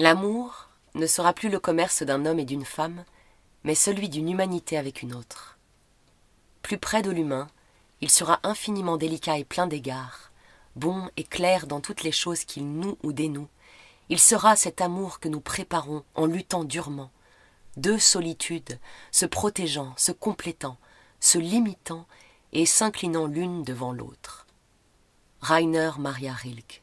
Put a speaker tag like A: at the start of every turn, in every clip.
A: L'amour ne sera plus le commerce d'un homme et d'une femme, mais celui d'une humanité avec une autre. Plus près de l'humain, il sera infiniment délicat et plein d'égards, bon et clair dans toutes les choses qu'il noue ou dénoue. Il sera cet amour que nous préparons en luttant durement, deux solitudes, se protégeant, se complétant, se limitant et s'inclinant l'une devant l'autre. Rainer Maria Rilke.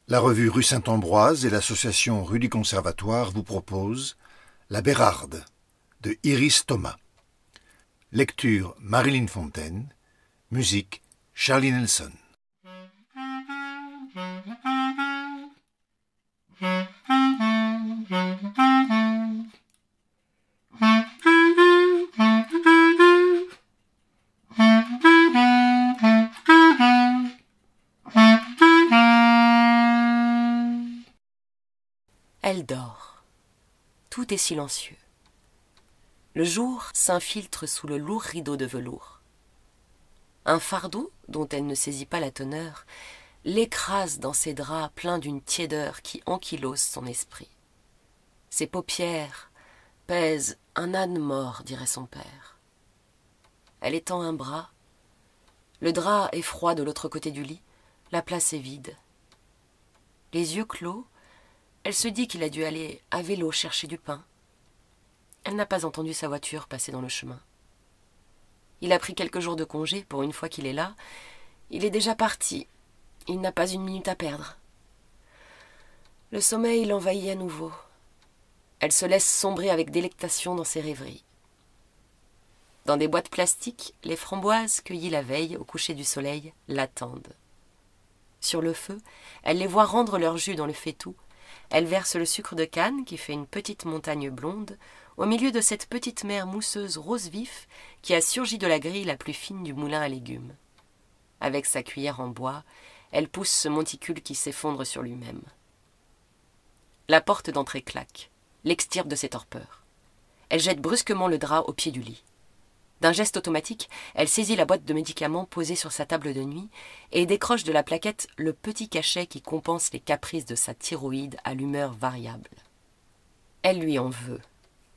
B: La revue Rue Saint-Ambroise et l'association Rue du Conservatoire vous proposent La Bérarde de Iris Thomas. Lecture Marilyn Fontaine. Musique Charlie Nelson.
A: Elle dort. Tout est silencieux. Le jour s'infiltre sous le lourd rideau de velours. Un fardeau, dont elle ne saisit pas la teneur, l'écrase dans ses draps pleins d'une tiédeur qui ankylose son esprit. Ses paupières pèsent un âne mort, dirait son père. Elle étend un bras. Le drap est froid de l'autre côté du lit. La place est vide. Les yeux clos, elle se dit qu'il a dû aller à vélo chercher du pain. Elle n'a pas entendu sa voiture passer dans le chemin. Il a pris quelques jours de congé pour une fois qu'il est là. Il est déjà parti. Il n'a pas une minute à perdre. Le sommeil l'envahit à nouveau. Elle se laisse sombrer avec délectation dans ses rêveries. Dans des boîtes plastiques, les framboises cueillies la veille au coucher du soleil l'attendent. Sur le feu, elle les voit rendre leur jus dans le faitout. Elle verse le sucre de canne qui fait une petite montagne blonde au milieu de cette petite mer mousseuse rose vif qui a surgi de la grille la plus fine du moulin à légumes. Avec sa cuillère en bois, elle pousse ce monticule qui s'effondre sur lui-même. La porte d'entrée claque, l'extirpe de ses torpeurs. Elle jette brusquement le drap au pied du lit. D'un geste automatique, elle saisit la boîte de médicaments posée sur sa table de nuit et décroche de la plaquette le petit cachet qui compense les caprices de sa thyroïde à l'humeur variable. Elle lui en veut.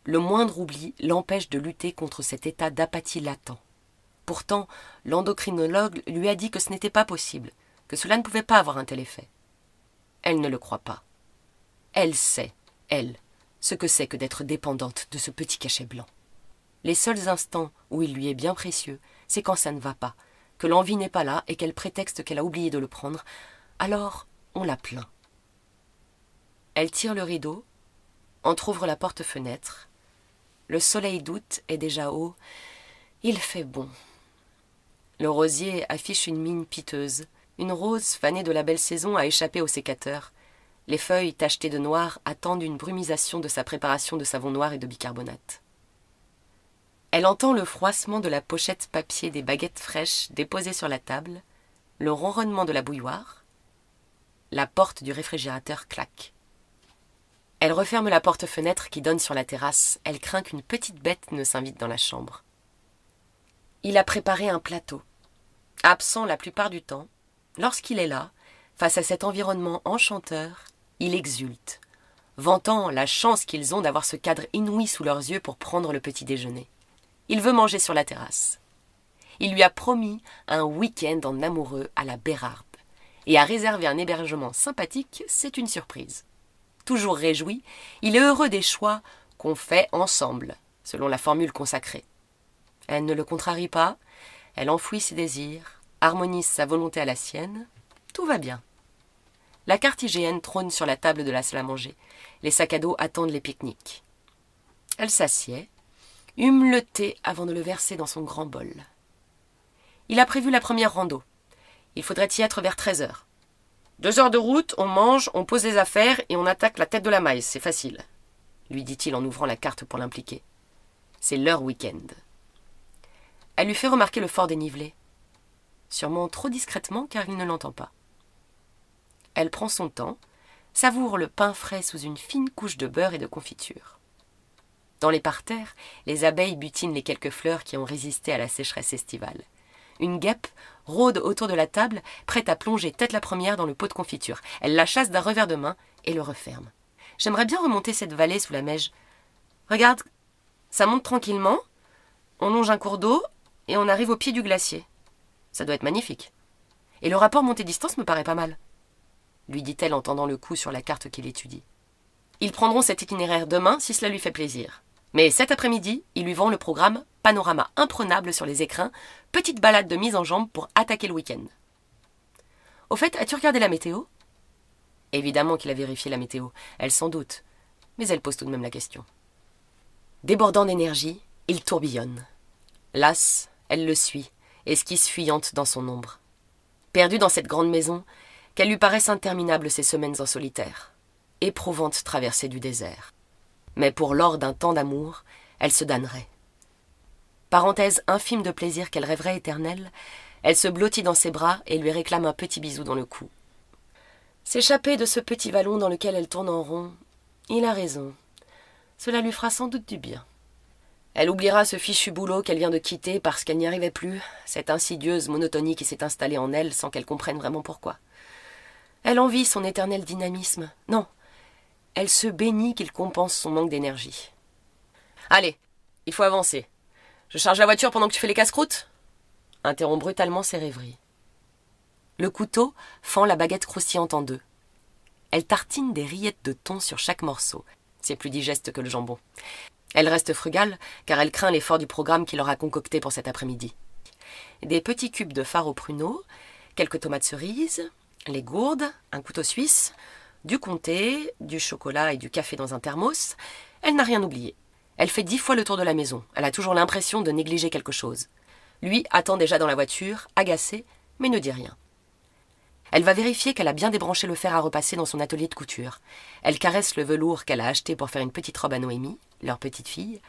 A: Le moindre oubli l'empêche de lutter contre cet état d'apathie latent. Pourtant, l'endocrinologue lui a dit que ce n'était pas possible, que cela ne pouvait pas avoir un tel effet. Elle ne le croit pas. Elle sait, elle, ce que c'est que d'être dépendante de ce petit cachet blanc. Les seuls instants où il lui est bien précieux, c'est quand ça ne va pas, que l'envie n'est pas là et qu'elle prétexte qu'elle a oublié de le prendre, alors on la plaint. Elle tire le rideau, entr'ouvre la porte-fenêtre. Le soleil d'août est déjà haut, il fait bon. Le rosier affiche une mine piteuse, une rose fanée de la belle saison a échappé au sécateur. Les feuilles tachetées de noir attendent une brumisation de sa préparation de savon noir et de bicarbonate. Elle entend le froissement de la pochette papier des baguettes fraîches déposées sur la table, le ronronnement de la bouilloire. La porte du réfrigérateur claque. Elle referme la porte-fenêtre qui donne sur la terrasse. Elle craint qu'une petite bête ne s'invite dans la chambre. Il a préparé un plateau. Absent la plupart du temps, lorsqu'il est là, face à cet environnement enchanteur, il exulte, vantant la chance qu'ils ont d'avoir ce cadre inouï sous leurs yeux pour prendre le petit déjeuner. Il veut manger sur la terrasse. Il lui a promis un week-end en amoureux à la Bérarde. Et a réservé un hébergement sympathique, c'est une surprise. Toujours réjoui, il est heureux des choix qu'on fait ensemble, selon la formule consacrée. Elle ne le contrarie pas, elle enfouit ses désirs, harmonise sa volonté à la sienne, tout va bien. La carte IGN trône sur la table de la salle à manger. Les sacs à dos attendent les pique-niques. Elle s'assied, hume le thé avant de le verser dans son grand bol. Il a prévu la première rando. Il faudrait y être vers 13h. 2 heures de route, on mange, on pose les affaires et on attaque la tête de la maille, c'est facile, lui dit-il en ouvrant la carte pour l'impliquer. C'est leur week-end. Elle lui fait remarquer le fort dénivelé. Sûrement trop discrètement car il ne l'entend pas. elle prend son temps, savoure le pain frais sous une fine couche de beurre et de confiture. Dans les parterres, les abeilles butinent les quelques fleurs qui ont résisté à la sécheresse estivale. Une guêpe rôde autour de la table, prête à plonger tête la première dans le pot de confiture. Elle la chasse d'un revers de main et le referme. J'aimerais bien remonter cette vallée sous la neige. Regarde, ça monte tranquillement, on longe un cours d'eau et on arrive au pied du glacier. Ça doit être magnifique. Et le rapport montée-distance me paraît pas mal, lui dit-elle en tendant le cou sur la carte qu'il étudie. Ils prendront cet itinéraire demain si cela lui fait plaisir. Mais cet après-midi, il lui vend le programme Panorama imprenable sur les écrins, petite balade de mise en jambe pour attaquer le week-end. Au fait, as-tu regardé la météo ? Évidemment qu'il a vérifié la météo, elle s'en doute, mais elle pose tout de même la question. Débordant d'énergie, il tourbillonne. Lasse, elle le suit, esquisse fuyante dans son ombre. Perdue dans cette grande maison, qu'elle lui paraisse interminable ces semaines en solitaire. Éprouvante traversée du désert. Mais pour l'or d'un temps d'amour, elle se damnerait. Parenthèse infime de plaisir qu'elle rêverait éternelle, elle se blottit dans ses bras et lui réclame un petit bisou dans le cou. S'échapper de ce petit vallon dans lequel elle tourne en rond, il a raison. Cela lui fera sans doute du bien. Elle oubliera ce fichu boulot qu'elle vient de quitter parce qu'elle n'y arrivait plus, cette insidieuse monotonie qui s'est installée en elle sans qu'elle comprenne vraiment pourquoi. Elle envie son éternel dynamisme. Non, elle se bénit qu'il compense son manque d'énergie. « Allez, il faut avancer. Je charge la voiture pendant que tu fais les casse-croûtes ?» interrompt brutalement ses rêveries. Le couteau fend la baguette croustillante en deux. Elle tartine des rillettes de thon sur chaque morceau. C'est plus digeste que le jambon. Elle reste frugale, car elle craint l'effort du programme qu'il aura concocté pour cet après-midi. Des petits cubes de fard au pruneau, quelques tomates cerises, les gourdes, un couteau suisse, du comté, du chocolat et du café dans un thermos. Elle n'a rien oublié. Elle fait 10 fois le tour de la maison. Elle a toujours l'impression de négliger quelque chose. Lui attend déjà dans la voiture, agacé, mais ne dit rien. Elle va vérifier qu'elle a bien débranché le fer à repasser dans son atelier de couture. Elle caresse le velours qu'elle a acheté pour faire une petite robe à Noémie, leur petite fille,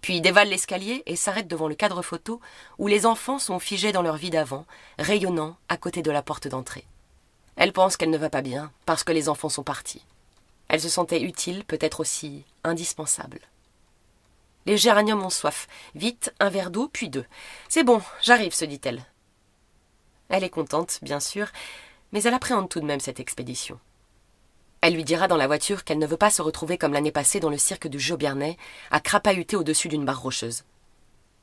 A: puis dévale l'escalier et s'arrête devant le cadre photo où les enfants sont figés dans leur vie d'avant, rayonnant à côté de la porte d'entrée. Elle pense qu'elle ne va pas bien parce que les enfants sont partis. Elle se sentait utile, peut-être aussi indispensable. Les géraniums ont soif. Vite, un verre d'eau, puis 2. C'est bon, j'arrive, se dit-elle. Elle est contente, bien sûr, mais elle appréhende tout de même cette expédition. Elle lui dira dans la voiture qu'elle ne veut pas se retrouver comme l'année passée dans le cirque du Jobiernay, à crapahuter au-dessus d'une barre rocheuse.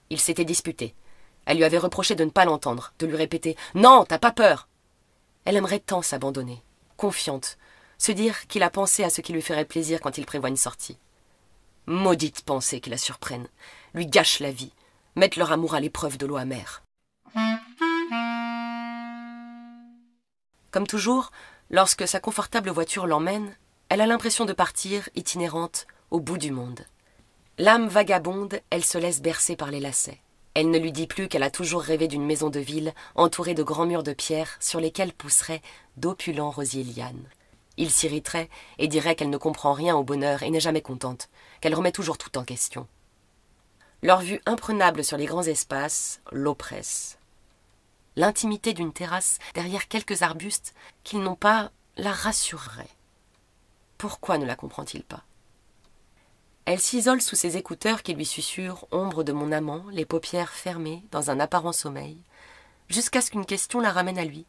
A: Ils s'étaient disputés. Elle lui avait reproché de ne pas l'entendre, de lui répéter « Non, t'as pas peur !» Elle aimerait tant s'abandonner, confiante, se dire qu'il a pensé à ce qui lui ferait plaisir quand il prévoit une sortie. Maudite pensée qui la surprenne, lui gâche la vie, mette leur amour à l'épreuve de l'eau amère. Comme toujours, lorsque sa confortable voiture l'emmène, elle a l'impression de partir, itinérante, au bout du monde. L'âme vagabonde, elle se laisse bercer par les lacets. Elle ne lui dit plus qu'elle a toujours rêvé d'une maison de ville entourée de grands murs de pierre sur lesquels pousseraient d'opulents rosiers lianes. Il s'irriterait et dirait qu'elle ne comprend rien au bonheur et n'est jamais contente, qu'elle remet toujours tout en question. Leur vue imprenable sur les grands espaces l'oppresse. L'intimité d'une terrasse derrière quelques arbustes qu'ils n'ont pas la rassurerait. Pourquoi ne la comprend-il pas ? Elle s'isole sous ses écouteurs qui lui susurrent « Ombre de mon amant », les paupières fermées dans un apparent sommeil, jusqu'à ce qu'une question la ramène à lui.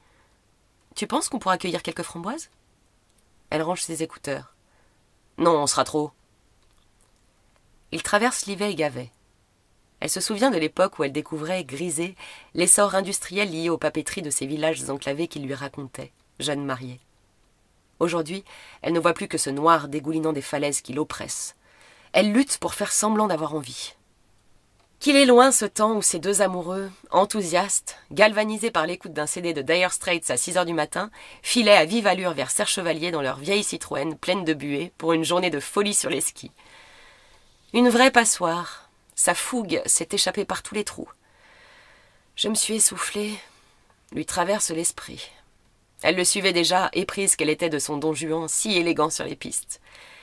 A: « Tu penses qu'on pourra cueillir quelques framboises ?» Elle range ses écouteurs. « Non, on sera trop. » Il traverse Livet et Gavet. Elle se souvient de l'époque où elle découvrait, grisée, l'essor industriel lié aux papeteries de ces villages enclavés qu'il lui racontait, jeune mariée. Aujourd'hui, elle ne voit plus que ce noir dégoulinant des falaises qui l'oppresse. Elle lutte pour faire semblant d'avoir envie. Qu'il est loin ce temps où ces deux amoureux, enthousiastes, galvanisés par l'écoute d'un CD de Dire Straits à 6h du matin, filaient à vive allure vers Serre-Chevalier dans leur vieille Citroën pleine de buée pour une journée de folie sur les skis. Une vraie passoire. Sa fougue s'est échappée par tous les trous. « Je me suis essoufflée », lui traverse l'esprit. Elle le suivait déjà, éprise qu'elle était de son Don Juan si élégant sur les pistes.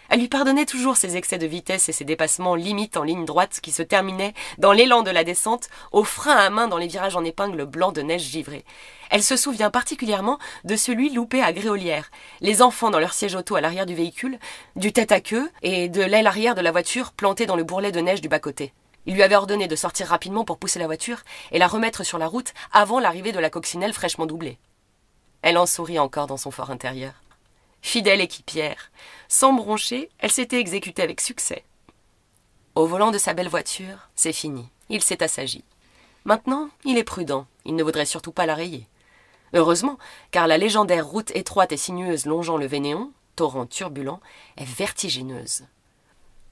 A: Elle lui pardonnait toujours ses excès de vitesse et ses dépassements limites en ligne droite qui se terminaient, dans l'élan de la descente, au frein à main dans les virages en épingle blancs de neige givrée. Elle se souvient particulièrement de celui loupé à Gréolière, les enfants dans leur siège auto à l'arrière du véhicule, du tête-à-queue et de l'aile arrière de la voiture plantée dans le bourrelet de neige du bas-côté. Il lui avait ordonné de sortir rapidement pour pousser la voiture et la remettre sur la route avant l'arrivée de la coccinelle fraîchement doublée. Elle en sourit encore dans son fort intérieur. Fidèle équipière, sans broncher, elle s'était exécutée avec succès. Au volant de sa belle voiture, c'est fini, il s'est assagi. Maintenant, il est prudent, il ne voudrait surtout pas la rayer. Heureusement, car la légendaire route étroite et sinueuse longeant le Vénéon, torrent turbulent, est vertigineuse.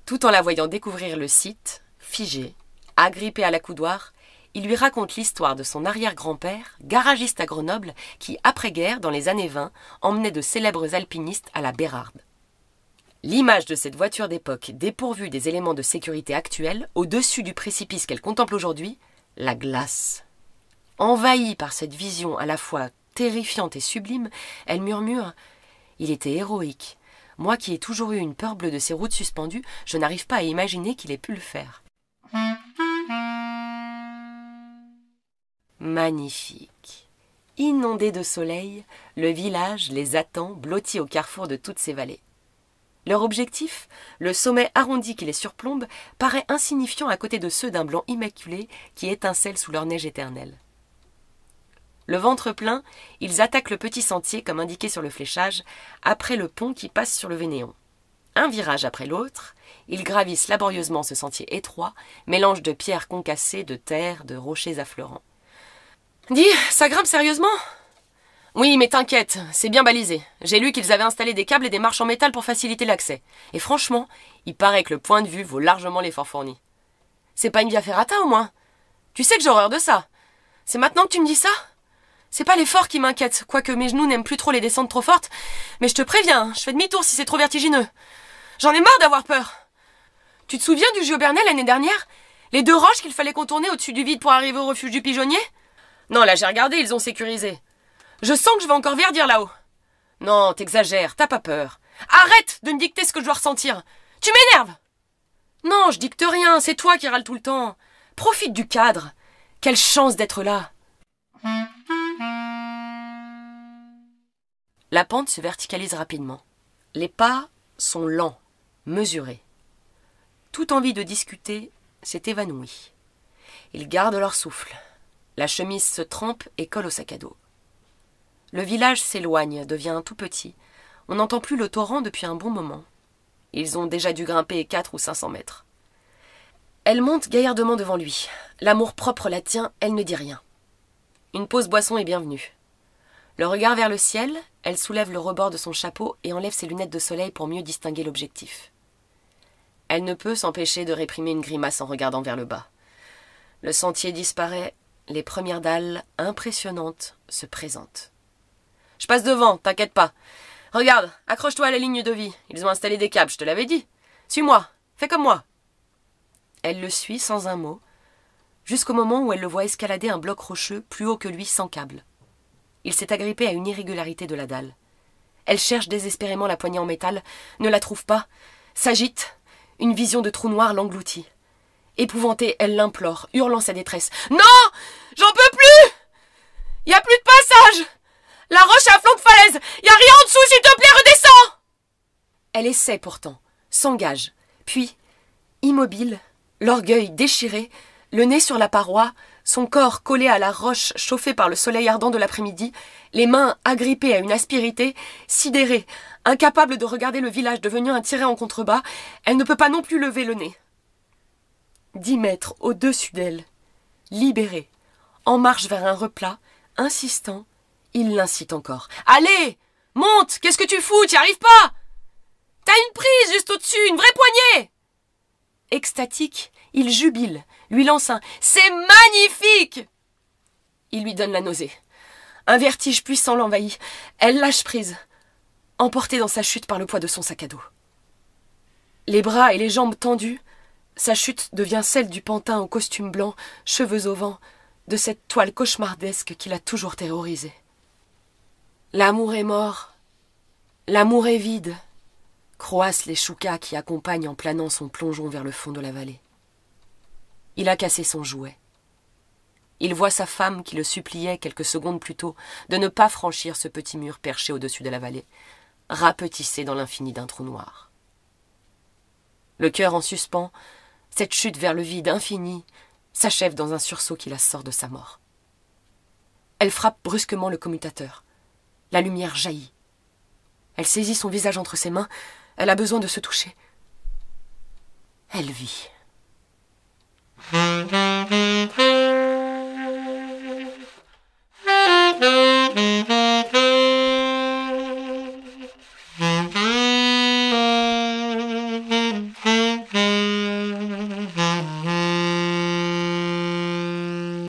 A: Tout en la voyant découvrir le site, figé, agrippé à l'accoudoir, il lui raconte l'histoire de son arrière-grand-père, garagiste à Grenoble, qui, après-guerre, dans les années 20, emmenait de célèbres alpinistes à la Bérarde. L'image de cette voiture d'époque, dépourvue des éléments de sécurité actuels, au-dessus du précipice qu'elle contemple aujourd'hui, la glace. Envahie par cette vision à la fois terrifiante et sublime, elle murmure « Il était héroïque. Moi qui ai toujours eu une peur bleue de ces routes suspendues, je n'arrive pas à imaginer qu'il ait pu le faire. » Magnifique. Inondé de soleil, le village les attend, blotti au carrefour de toutes ces vallées. Leur objectif, le sommet arrondi qui les surplombe, paraît insignifiant à côté de ceux d'un blanc immaculé qui étincelle sous leur neige éternelle. Le ventre plein, ils attaquent le petit sentier comme indiqué sur le fléchage, après le pont qui passe sur le Vénéon. Un virage après l'autre, ils gravissent laborieusement ce sentier étroit, mélange de pierres concassées, de terre, de rochers affleurants. « Dis, ça grimpe sérieusement ?»« Oui, mais t'inquiète, c'est bien balisé. J'ai lu qu'ils avaient installé des câbles et des marches en métal pour faciliter l'accès. Et franchement, il paraît que le point de vue vaut largement l'effort fourni. C'est pas une via ferrata au moins? Tu sais que j'ai horreur de ça. C'est maintenant que tu me dis ça? C'est pas l'effort qui m'inquiète, quoique mes genoux n'aiment plus trop les descentes trop fortes. Mais je te préviens, je fais demi-tour si c'est trop vertigineux. J'en ai marre d'avoir peur. Tu te souviens du Giobernel l'année dernière? Les 2 roches qu'il fallait contourner au-dessus du vide pour arriver au refuge du pigeonnier? Non, là j'ai regardé, ils ont sécurisé. Je sens que je vais encore verdir là-haut. Non, t'exagères, t'as pas peur. Arrête de me dicter ce que je dois ressentir. Tu m'énerves. Non, je dicte rien, c'est toi qui râles tout le temps. Profite du cadre. Quelle chance d'être là. La pente se verticalise rapidement. Les pas sont lents, mesurés. Toute envie de discuter s'est évanouie. Ils gardent leur souffle. La chemise se trempe et colle au sac à dos. Le village s'éloigne, devient tout petit. On n'entend plus le torrent depuis un bon moment. Ils ont déjà dû grimper 400 ou 500 mètres. Elle monte gaillardement devant lui. L'amour-propre la tient, elle ne dit rien. Une pause boisson est bienvenue. Le regard vers le ciel, elle soulève le rebord de son chapeau et enlève ses lunettes de soleil pour mieux distinguer l'objectif. Elle ne peut s'empêcher de réprimer une grimace en regardant vers le bas. Le sentier disparaît, les premières dalles, impressionnantes, se présentent. « Je passe devant, t'inquiète pas. Regarde, accroche-toi à la ligne de vie. Ils ont installé des câbles, je te l'avais dit. Suis-moi, fais comme moi. » Elle le suit sans un mot, jusqu'au moment où elle le voit escalader un bloc rocheux plus haut que lui sans câble. Il s'est agrippé à une irrégularité de la dalle. Elle cherche désespérément la poignée en métal, ne la trouve pas, s'agite, une vision de trou noir l'engloutit. Épouvantée, elle l'implore, hurlant sa détresse. « Non! J'en peux plus! Y a plus de passage! La roche à flanc de falaise! Y a rien en dessous, s'il te plaît, redescends !» Elle essaie pourtant, s'engage, puis, immobile, l'orgueil déchiré, le nez sur la paroi, son corps collé à la roche chauffée par le soleil ardent de l'après-midi, les mains agrippées à une aspérité, sidérée, incapable de regarder le village devenu un tiret en contrebas, elle ne peut pas non plus lever le nez. 10 mètres au-dessus d'elle, libérée, en marche vers un replat, insistant, il l'incite encore. « Allez, monte, qu'est-ce que tu fous, t'y arrives pas? T'as une prise juste au-dessus, une vraie poignée !» Extatique, il jubile, lui lance un « C'est magnifique !» Il lui donne la nausée. Un vertige puissant l'envahit. Elle lâche prise, emportée dans sa chute par le poids de son sac à dos. Les bras et les jambes tendus, sa chute devient celle du pantin au costume blanc, cheveux au vent, de cette toile cauchemardesque qui l'a toujours terrorisée. L'amour est mort, l'amour est vide, croassent les choucas qui accompagnent en planant son plongeon vers le fond de la vallée. Il a cassé son jouet. Il voit sa femme qui le suppliait quelques secondes plus tôt de ne pas franchir ce petit mur perché au-dessus de la vallée, rapetissé dans l'infini d'un trou noir. Le cœur en suspens, cette chute vers le vide infini s'achève dans un sursaut qui la sort de sa mort. Elle frappe brusquement le commutateur. La lumière jaillit. Elle saisit son visage entre ses mains. Elle a besoin de se toucher. Elle vit.